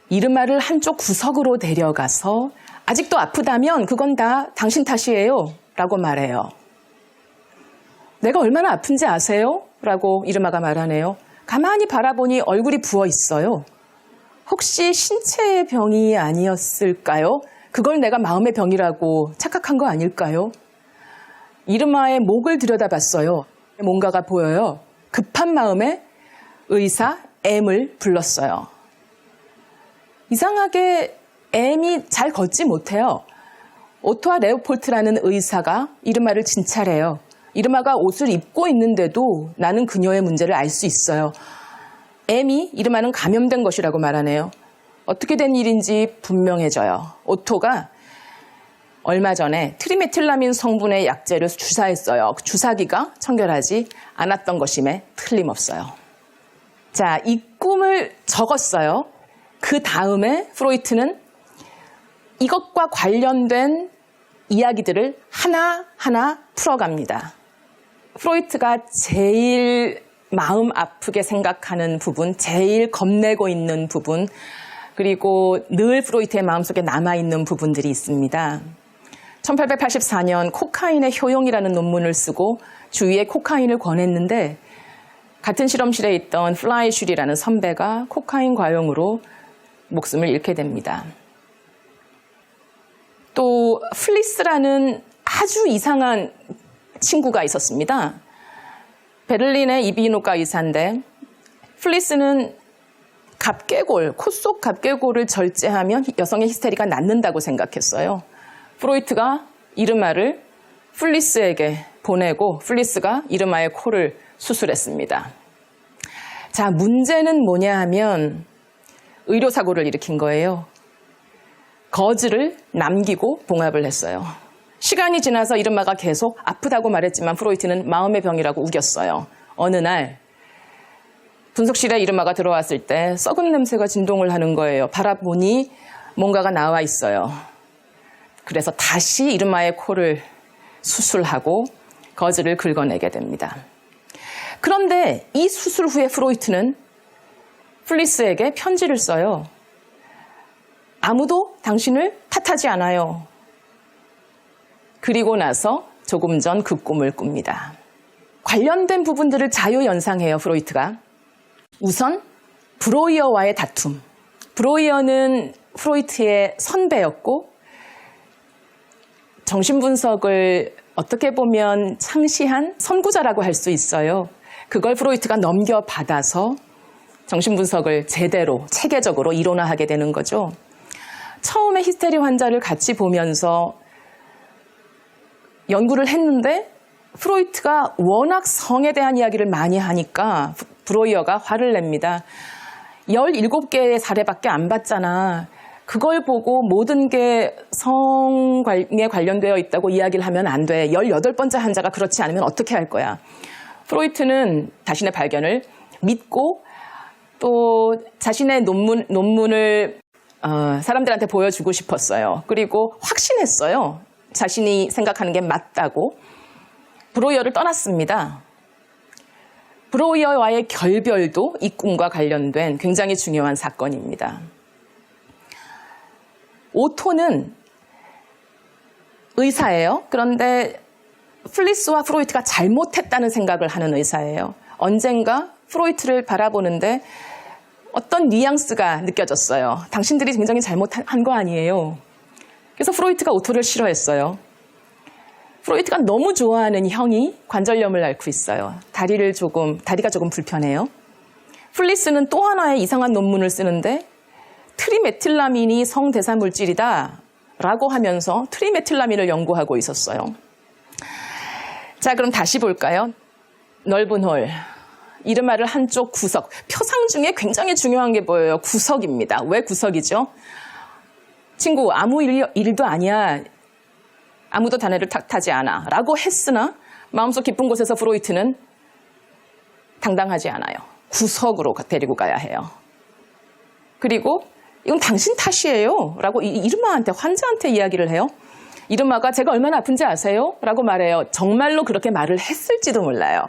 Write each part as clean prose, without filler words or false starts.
이르마를 한쪽 구석으로 데려가서 아직도 아프다면 그건 다 당신 탓이에요 라고 말해요. 내가 얼마나 아픈지 아세요? 라고 이르마가 말하네요. 가만히 바라보니 얼굴이 부어 있어요. 혹시 신체의 병이 아니었을까요? 그걸 내가 마음의 병이라고 착각한 거 아닐까요? 이르마의 목을 들여다봤어요. 뭔가가 보여요. 급한 마음에 의사 M을 불렀어요. 이상하게 M이 잘 걷지 못해요. 오토아 레오폴트라는 의사가 이르마를 진찰해요. 이르마가 옷을 입고 있는데도 나는 그녀의 문제를 알 수 있어요. M이 이르마는 감염된 것이라고 말하네요. 어떻게 된 일인지 분명해져요. 오토가 얼마 전에 트리메틸라민 성분의 약제를 주사했어요. 주사기가 청결하지 않았던 것임에 틀림없어요. 자, 이 꿈을 적었어요. 그 다음에 프로이트는 이것과 관련된 이야기들을 하나하나 풀어갑니다. 프로이트가 제일 마음 아프게 생각하는 부분, 제일 겁내고 있는 부분, 그리고 늘 프로이트의 마음속에 남아있는 부분들이 있습니다. 1884년 코카인의 효용이라는 논문을 쓰고 주위에 코카인을 권했는데 같은 실험실에 있던 플라이슐이라는 선배가 코카인 과용으로 목숨을 잃게 됩니다. 또 플리스라는 아주 이상한 친구가 있었습니다. 베를린의 이비인후과 의사인데 플리스는 갑개골, 코 속 갑개골을 절제하면 여성의 히스테리가 낫는다고 생각했어요. 프로이트가 이르마를 플리스에게 보내고 플리스가 이르마의 코를 수술했습니다. 자, 문제는 뭐냐 하면 의료사고를 일으킨 거예요. 거즈를 남기고 봉합을 했어요. 시간이 지나서 이르마가 계속 아프다고 말했지만 프로이트는 마음의 병이라고 우겼어요. 어느 날 분석실에 이르마가 들어왔을 때 썩은 냄새가 진동을 하는 거예요. 바라보니 뭔가가 나와 있어요. 그래서 다시 이르마의 코를 수술하고 거즈를 긁어내게 됩니다. 그런데 이 수술 후에 프로이트는 플리스에게 편지를 써요. 아무도 당신을 탓하지 않아요. 그리고 나서 조금 전 그 꿈을 꿉니다. 관련된 부분들을 자유연상해요, 프로이트가. 우선 브로이어와의 다툼. 브로이어는 프로이트의 선배였고 정신분석을 어떻게 보면 창시한 선구자라고 할 수 있어요. 그걸 프로이트가 넘겨받아서 정신분석을 제대로 체계적으로 이론화하게 되는 거죠. 처음에 히스테리 환자를 같이 보면서 연구를 했는데 프로이트가 워낙 성에 대한 이야기를 많이 하니까 브로이어가 화를 냅니다. 17개의 사례밖에 안 봤잖아. 그걸 보고 모든 게 성에 관련되어 있다고 이야기를 하면 안 돼. 18번째 환자가 그렇지 않으면 어떻게 할 거야. 프로이트는 자신의 발견을 믿고 또 자신의 논문을 사람들한테 보여주고 싶었어요. 그리고 확신했어요. 자신이 생각하는 게 맞다고. 브로이어를 떠났습니다. 브로이어와의 결별도 이 꿈과 관련된 굉장히 중요한 사건입니다. 오토는 의사예요. 그런데 플리스와 프로이트가 잘못했다는 생각을 하는 의사예요. 언젠가 프로이트를 바라보는데 어떤 뉘앙스가 느껴졌어요. 당신들이 굉장히 잘못한 거 아니에요. 그래서 프로이트가 오토를 싫어했어요. 프로이트가 너무 좋아하는 형이 관절염을 앓고 있어요. 다리가 조금 불편해요. 플리스는 또 하나의 이상한 논문을 쓰는데 트리메틸라민이 성대사 물질이다 라고 하면서 트리메틸라민을 연구하고 있었어요. 자, 그럼 다시 볼까요? 넓은 홀. 이르마를 한쪽 구석. 표상 중에 굉장히 중요한 게 보여요. 구석입니다. 왜 구석이죠? 친구, 아무 일도 아니야. 아무도 자네를 탓하지 않아. 라고 했으나 마음속 깊은 곳에서 프로이트는 당당하지 않아요. 구석으로 데리고 가야 해요. 그리고 이건 당신 탓이에요. 라고 이르마한테, 환자한테 이야기를 해요. 이르마가 제가 얼마나 아픈지 아세요? 라고 말해요. 정말로 그렇게 말을 했을지도 몰라요.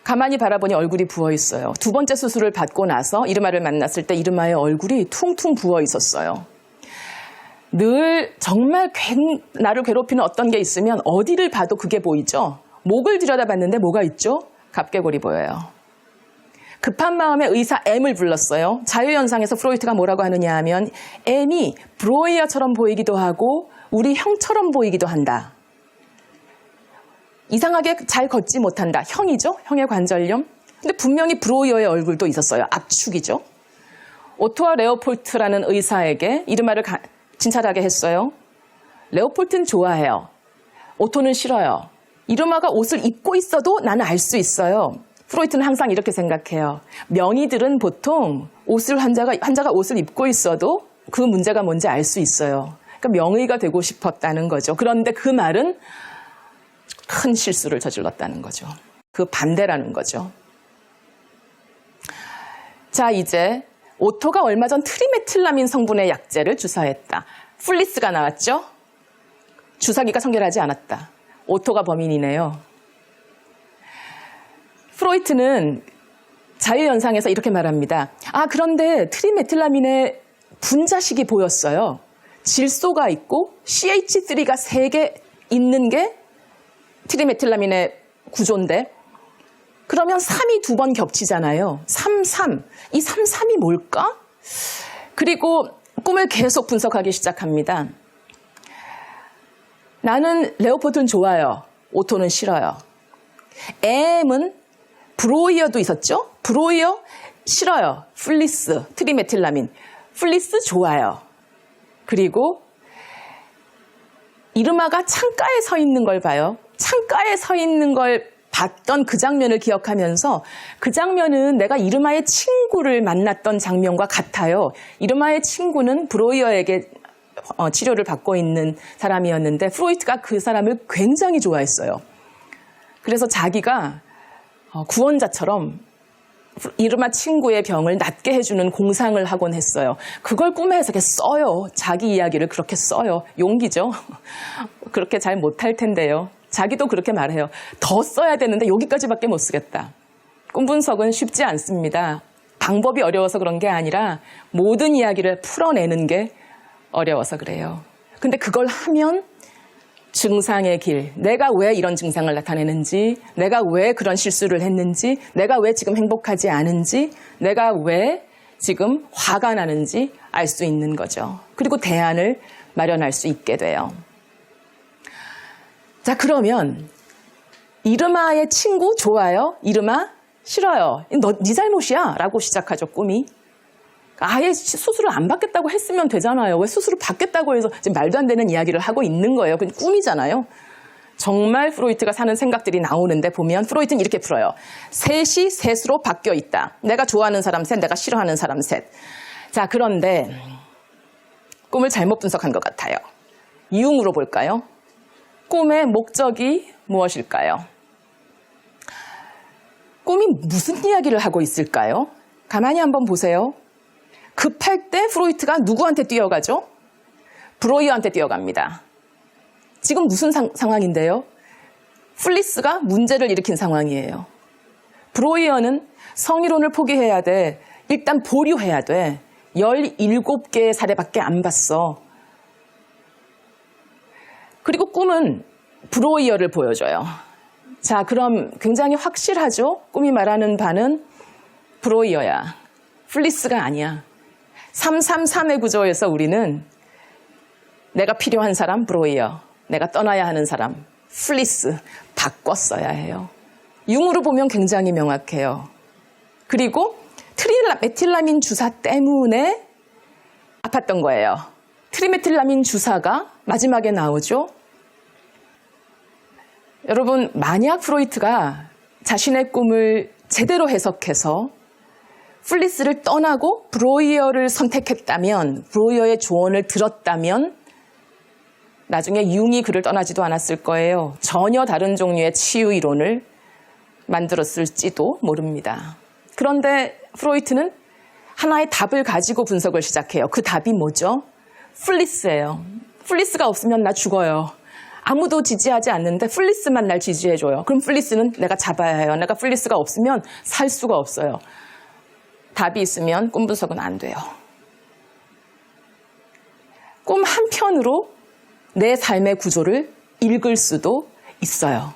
가만히 바라보니 얼굴이 부어 있어요. 두 번째 수술을 받고 나서 이르마를 만났을 때 이르마의 얼굴이 퉁퉁 부어 있었어요. 늘 정말 나를 괴롭히는 어떤 게 있으면 어디를 봐도 그게 보이죠. 목을 들여다봤는데 뭐가 있죠? 갑개골이 보여요. 급한 마음에 의사 M을 불렀어요. 자유현상에서 프로이트가 뭐라고 하느냐 하면 M이 브로이어처럼 보이기도 하고 우리 형처럼 보이기도 한다. 이상하게 잘 걷지 못한다. 형이죠? 형의 관절염. 근데 분명히 브로이어의 얼굴도 있었어요. 압축이죠. 오토와 레오폴트라는 의사에게 이르마를 진찰하게 했어요. 레오폴트는 좋아해요. 오토는 싫어요. 이르마가 옷을 입고 있어도 나는 알 수 있어요. 프로이트는 항상 이렇게 생각해요. 명의들은 보통 환자가 옷을 입고 있어도 그 문제가 뭔지 알 수 있어요. 그러니까 명의가 되고 싶었다는 거죠. 그런데 그 말은 큰 실수를 저질렀다는 거죠. 그 반대라는 거죠. 자, 이제 오토가 얼마 전 트리메틸라민 성분의 약제를 주사했다. 플리스가 나왔죠? 주사기가 성결하지 않았다. 오토가 범인이네요. 프로이트는 자유현상에서 이렇게 말합니다. 그런데 트리메틸라민의 분자식이 보였어요. 질소가 있고 CH3가 3개 있는 게 트리메틸라민의 구조인데 그러면 3이 2번 겹치잖아요. 3, 3. 이 3, 3이 뭘까? 그리고 꿈을 계속 분석하기 시작합니다. 나는 레오폴드는 좋아요. 오토는 싫어요. M은 브로이어도 있었죠? 브로이어 싫어요. 플리스, 트리메틸라민. 플리스 좋아요. 그리고 이르마가 창가에 서 있는 걸 봐요. 창가에 서 있는 걸 봤던 그 장면을 기억하면서 그 장면은 내가 이르마의 친구를 만났던 장면과 같아요. 이르마의 친구는 브로이어에게 치료를 받고 있는 사람이었는데 프로이트가 그 사람을 굉장히 좋아했어요. 그래서 자기가 구원자처럼 이르마 친구의 병을 낫게 해주는 공상을 하곤 했어요. 그걸 꿈에 해서 써요. 자기 이야기를 그렇게 써요. 용기죠. 그렇게 잘 못할 텐데요. 자기도 그렇게 말해요. 더 써야 되는데 여기까지밖에 못 쓰겠다. 꿈 분석은 쉽지 않습니다. 방법이 어려워서 그런 게 아니라 모든 이야기를 풀어내는 게 어려워서 그래요. 근데 그걸 하면 증상의 길, 내가 왜 이런 증상을 나타내는지, 내가 왜 그런 실수를 했는지, 내가 왜 지금 행복하지 않은지, 내가 왜 지금 화가 나는지 알 수 있는 거죠. 그리고 대안을 마련할 수 있게 돼요. 자, 그러면 이르마의 친구 좋아요? 이르마 싫어요. 네 잘못이야 라고 시작하죠, 꿈이. 아예 수술을 안 받겠다고 했으면 되잖아요. 왜 수술을 받겠다고 해서 지금 말도 안 되는 이야기를 하고 있는 거예요. 그건 꿈이잖아요. 정말 프로이트가 사는 생각들이 나오는데 보면 프로이트는 이렇게 풀어요. 셋이 셋으로 바뀌어 있다. 내가 좋아하는 사람 셋, 내가 싫어하는 사람 셋. 자, 그런데 꿈을 잘못 분석한 것 같아요. 융으로 볼까요? 꿈의 목적이 무엇일까요? 꿈이 무슨 이야기를 하고 있을까요? 가만히 한번 보세요. 급할 때 프로이트가 누구한테 뛰어가죠? 브로이어한테 뛰어갑니다. 지금 무슨 상황인데요? 플리스가 문제를 일으킨 상황이에요. 브로이어는 성이론을 포기해야 돼. 일단 보류해야 돼. 17개의 사례밖에 안 봤어. 그리고 꿈은 브로이어를 보여줘요. 자, 그럼 굉장히 확실하죠? 꿈이 말하는 바는 브로이어야. 플리스가 아니야. 333의 구조에서 우리는 내가 필요한 사람 브로이어, 내가 떠나야 하는 사람 플리스 바꿨어야 해요. 융으로 보면 굉장히 명확해요. 그리고 트리메틸라민 주사 때문에 아팠던 거예요. 트리메틸라민 주사가 마지막에 나오죠. 여러분, 만약 프로이트가 자신의 꿈을 제대로 해석해서 플리스를 떠나고 브로이어를 선택했다면, 브로이어의 조언을 들었다면 나중에 융이 그를 떠나지도 않았을 거예요. 전혀 다른 종류의 치유 이론을 만들었을지도 모릅니다. 그런데 프로이트는 하나의 답을 가지고 분석을 시작해요. 그 답이 뭐죠? 플리스예요. 플리스가 없으면 나 죽어요. 아무도 지지하지 않는데 플리스만 날 지지해줘요. 그럼 플리스는 내가 잡아야 해요. 내가 플리스가 없으면 살 수가 없어요. 답이 있으면 꿈 분석은 안 돼요. 꿈 한편으로 내 삶의 구조를 읽을 수도 있어요.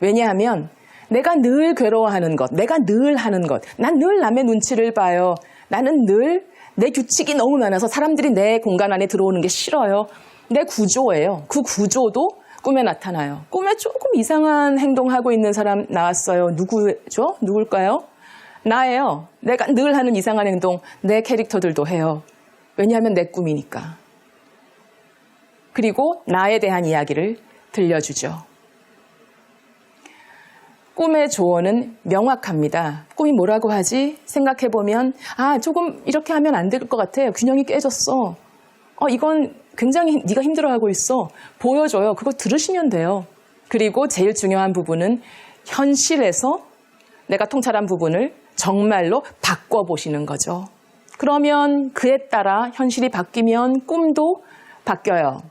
왜냐하면 내가 늘 괴로워하는 것, 내가 늘 하는 것, 난 늘 남의 눈치를 봐요. 나는 늘 내 규칙이 너무 많아서 사람들이 내 공간 안에 들어오는 게 싫어요. 내 구조예요. 그 구조도 꿈에 나타나요. 꿈에 조금 이상한 행동하고 있는 사람 나왔어요. 누구죠? 누굴까요? 나예요. 내가 늘 하는 이상한 행동, 내 캐릭터들도 해요. 왜냐하면 내 꿈이니까. 그리고 나에 대한 이야기를 들려주죠. 꿈의 조언은 명확합니다. 꿈이 뭐라고 하지? 생각해보면 조금 이렇게 하면 안 될 것 같아. 균형이 깨졌어. 이건 굉장히 네가 힘들어하고 있어. 보여줘요. 그거 들으시면 돼요. 그리고 제일 중요한 부분은 현실에서 내가 통찰한 부분을 정말로 바꿔보시는 거죠. 그러면 그에 따라 현실이 바뀌면 꿈도 바뀌어요.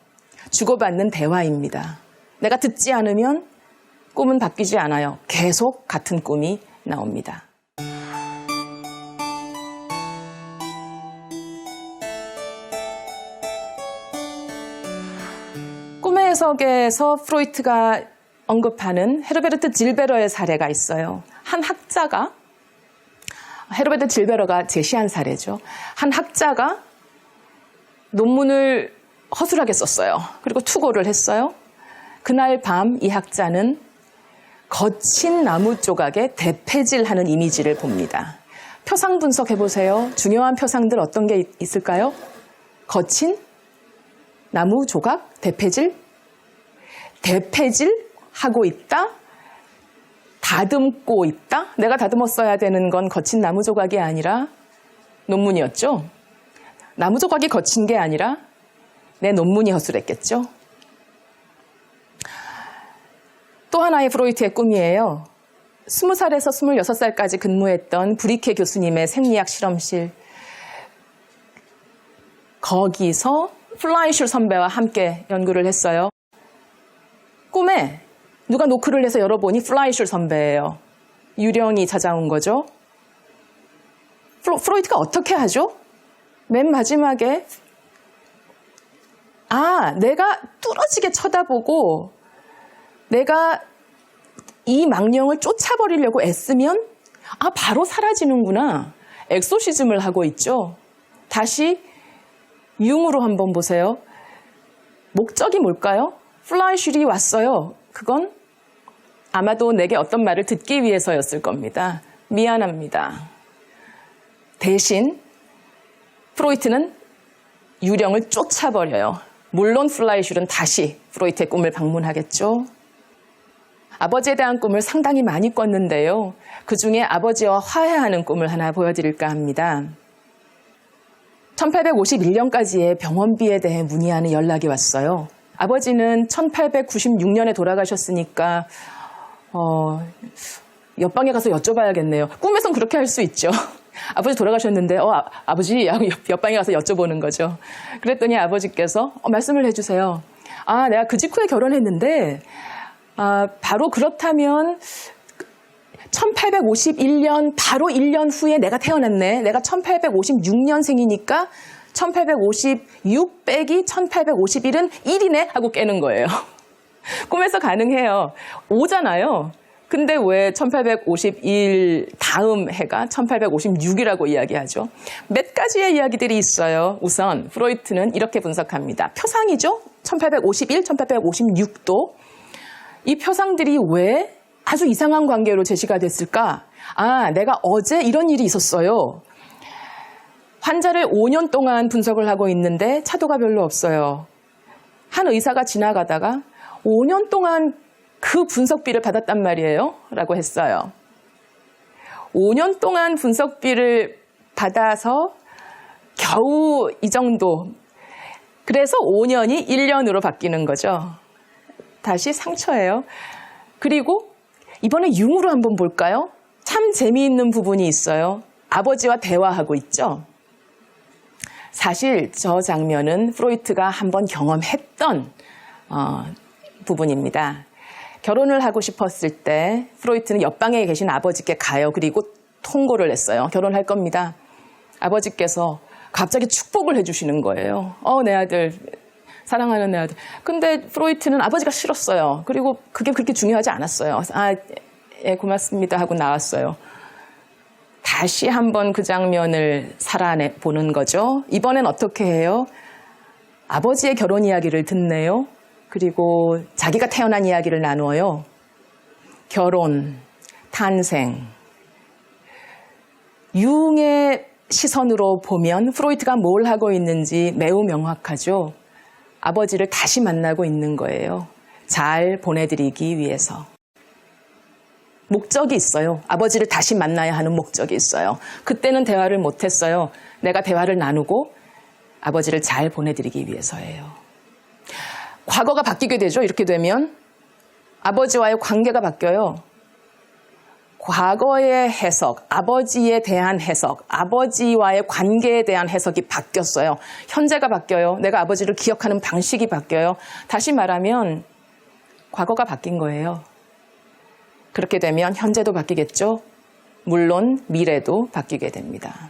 주고받는 대화입니다. 내가 듣지 않으면 꿈은 바뀌지 않아요. 계속 같은 꿈이 나옵니다. 꿈의 해석에서 프로이트가 언급하는 헤르베르트 질베러의 사례가 있어요. 한 학자가, 헤르베르트 질베러가 제시한 사례죠. 한 학자가 논문을 허술하게 썼어요. 그리고 투고를 했어요. 그날 밤 이 학자는 거친 나무 조각에 대패질하는 이미지를 봅니다. 표상 분석해보세요. 중요한 표상들 어떤 게 있을까요? 거친 나무 조각, 대패질, 대패질하고 있다, 다듬고 있다. 내가 다듬었어야 되는 건 거친 나무 조각이 아니라 논문이었죠. 나무 조각이 거친 게 아니라 내 논문이 허술했겠죠. 또 하나의 프로이트의 꿈이에요. 20살에서 26살까지 근무했던 브리케 교수님의 생리학 실험실. 거기서 플라이슐 선배와 함께 연구를 했어요. 꿈에 누가 노크를 해서 열어보니 플라이슐 선배예요. 유령이 찾아온 거죠. 프로이트가 어떻게 하죠? 맨 마지막에 내가 뚫어지게 쳐다보고 내가 이 망령을 쫓아버리려고 애쓰면 바로 사라지는구나. 엑소시즘을 하고 있죠. 다시 융으로 한번 보세요. 목적이 뭘까요? 플라이슐이 왔어요. 그건 아마도 내게 어떤 말을 듣기 위해서였을 겁니다. 미안합니다. 대신 프로이트는 유령을 쫓아버려요. 물론 플라이슐은 다시 프로이트의 꿈을 방문하겠죠. 아버지에 대한 꿈을 상당히 많이 꿨는데요. 그중에 아버지와 화해하는 꿈을 하나 보여드릴까 합니다. 1851년까지의 병원비에 대해 문의하는 연락이 왔어요. 아버지는 1896년에 돌아가셨으니까 옆방에 가서 여쭤봐야겠네요. 꿈에선 그렇게 할 수 있죠. 아버지 돌아가셨는데 아버지 옆방에 가서 여쭤보는 거죠. 그랬더니 아버지께서 말씀을 해주세요. 내가 그 직후에 결혼했는데 바로 그렇다면 1851년 바로 1년 후에 내가 태어났네. 내가 1856년생이니까 1856 빼기 1851은 1이네 하고 깨는 거예요. 꿈에서 가능해요. 오잖아요. 근데 왜 1851 다음 해가 1856이라고 이야기하죠? 몇 가지의 이야기들이 있어요. 우선 프로이트는 이렇게 분석합니다. 표상이죠? 1851, 1856도. 이 표상들이 왜 아주 이상한 관계로 제시가 됐을까? 내가 어제 이런 일이 있었어요. 환자를 5년 동안 분석을 하고 있는데 차도가 별로 없어요. 한 의사가 지나가다가 5년 동안 그 분석비를 받았단 말이에요. 라고 했어요. 5년 동안 분석비를 받아서 겨우 이 정도. 그래서 5년이 1년으로 바뀌는 거죠. 다시 상처예요. 그리고 이번에 융으로 한번 볼까요? 참 재미있는 부분이 있어요. 아버지와 대화하고 있죠. 사실 저 장면은 프로이트가 한번 경험했던 부분입니다. 결혼을 하고 싶었을 때 프로이트는 옆방에 계신 아버지께 가요. 그리고 통고를 했어요. 결혼할 겁니다. 아버지께서 갑자기 축복을 해주시는 거예요. 내 아들, 사랑하는 내 아들. 근데 프로이트는 아버지가 싫었어요. 그리고 그게 그렇게 중요하지 않았어요. 예, 고맙습니다 하고 나왔어요. 다시 한번 그 장면을 살아보는 거죠. 이번엔 어떻게 해요? 아버지의 결혼 이야기를 듣네요. 그리고 자기가 태어난 이야기를 나누어요. 결혼, 탄생. 융의 시선으로 보면 프로이트가 뭘 하고 있는지 매우 명확하죠. 아버지를 다시 만나고 있는 거예요. 잘 보내드리기 위해서. 목적이 있어요. 아버지를 다시 만나야 하는 목적이 있어요. 그때는 대화를 못했어요. 내가 대화를 나누고 아버지를 잘 보내드리기 위해서예요. 과거가 바뀌게 되죠. 이렇게 되면 아버지와의 관계가 바뀌어요. 과거의 해석, 아버지에 대한 해석, 아버지와의 관계에 대한 해석이 바뀌었어요. 현재가 바뀌어요. 내가 아버지를 기억하는 방식이 바뀌어요. 다시 말하면 과거가 바뀐 거예요. 그렇게 되면 현재도 바뀌겠죠. 물론 미래도 바뀌게 됩니다.